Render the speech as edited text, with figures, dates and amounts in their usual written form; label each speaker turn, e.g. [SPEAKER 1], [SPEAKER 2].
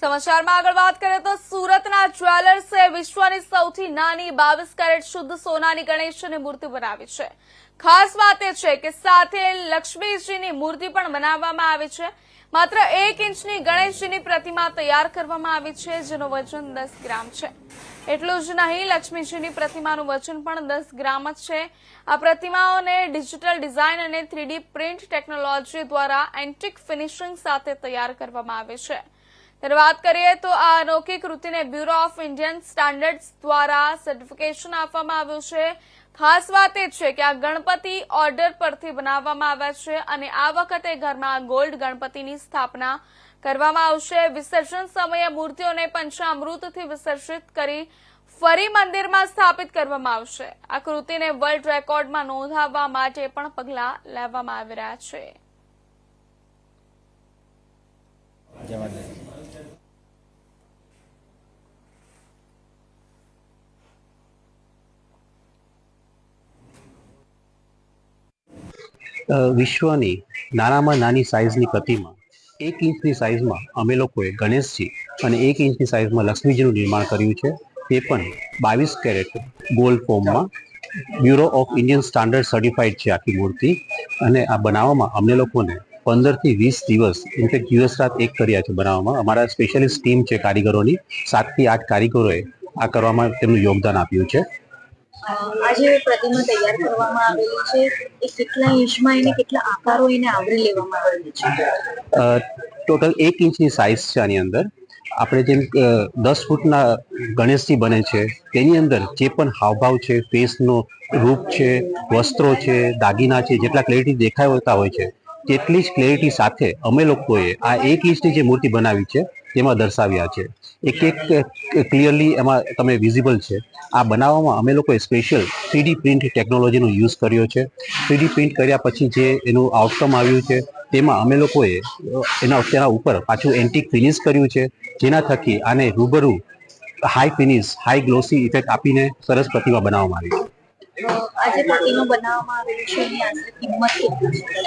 [SPEAKER 1] સમાચારમાં આગળ વાત કરીએ તો સુરતના જ્વેલર્સે વિશ્વની સૌથી નાની 22 કેરેટ શુદ્ધ સોનાની ગણેશની મૂર્તિ બનાવી છે। ખાસ વાત એ છે કે સાથે લક્ષ્મીજીની મૂર્તિ પણ બનાવવામાં આવી છે। માત્ર 1 ઇંચની ગણેશજીની પ્રતિમા તૈયાર કરવામાં આવી છે, જેનું વજન 10 ગ્રામ છે। એટલું જ નહીં, લક્ષ્મીજીની પ્રતિમાનું વજન પણ 10 ગ્રામ જ છે। આ પ્રતિમાઓને ડિજિટલ ડિઝાઇન અને 3D પ્રિન્ટ ટેકનોલોજી દ્વારા એન્ટિક ફિનિશિંગ સાથે તૈયાર કરવામાં આવે છે। ત્યારે વાત કરીએ તો આ અનોખી કૃતિને બ્યુરો ઓફ ઇન્ડિયન સ્ટાન્ડર્ડ્સ દ્વારા સર્ટિફિકેશન આપવામાં આવ્યું છે। ખાસ વાત એ છે કે આ ગણપતિ ઓર્ડર પરથી બનાવવામાં આવ્યા છે અને આ વખતે ઘરમાં ગોલ્ડ ગણપતિની સ્થાપના કરવામાં આવશે। વિસર્જન સમયે મૂર્તિઓને પંચામૃતથી વિસર્જિત કરી ફરી મંદિરમાં સ્થાપિત કરવામાં આવશે। આ કૃતિને વર્લ્ડ રેકોર્ડમાં નોંધાવવા માટે પણ પગલાં લેવામાં આવી રહ્યા છે।
[SPEAKER 2] વિશ્વની નાનામાં નાની સાઇઝની પ્રતિમા 1 ઇંચની સાઇઝમાં અમે લોકોએ ગણેશજી અને 1 ઇંચની સાઇઝમાં લક્ષ્મીજીનું નિર્માણ કર્યું છે, તે પણ 22 કેરેટ ગોલ્ડ ફોર્મમાં। Bureau of Indian standard certified છે આખી મૂર્તિ, અને આ બનાવવામાં અમને લોકોને 15 થી 20 દિવસ ઇનફેક્ટ દિવસ રાત એક કર્યા છે બનાવવામાં। અમારા સ્પેશિયલિસ્ટ ટીમ છે કારીગરોની, 7 થી 8 કારીગરોએ આ કરવામાં તેમનું યોગદાન આપ્યું છે।
[SPEAKER 3] આજે પ્રતિમા તૈયાર કરવામાં આવેલી છે, એ કેટલા ઇંચમાં એને કેટલા આકારો એને આવરી લેવામાં આવેલી છે?
[SPEAKER 2] ટોટલ 1 ઇંચની સાઇઝ છે આની અંદર। આપણે જેમ 10 ફૂટના ગણેશજી બને છે, તેની અંદર જે પણ હાવભાવ છે, ફેસનો રૂપ છે, વસ્ત્રો છે, દાગીના છે, જેટલા ક્લેરિટી દેખાતા હોય છે તેટલી જ ક્લેરિટી સાથે અમે લોકોએ આ 1 ઇંચની જે મૂર્તિ બનાવી છે તેમાં દર્શાવ્યા છે। એક ક્લિયરલી એમાં તમે વિઝિબલ છે। આ બનાવવામાં અમે લોકોએ સ્પેશિયલ 3D પ્રિન્ટ ટેકનોલોજીનો યુઝ કર્યો છે। 3D પ્રિન્ટ કર્યા પછી જે એનું આઉટકમ આવ્યું છે તેમાં અમે લોકોએ તેના ઉપર પાછું એન્ટિક ફિનિશ કર્યું છે, જેના થકી આને રૂબરૂ high finish, high glossy effect આપીને સરસ પ્રતિમા બનાવવામાં આવી છે।
[SPEAKER 3] આજે પ્રતિમા બનાવવામાં આવેલી છે, એની આશરે કિંમત કેટલી છે?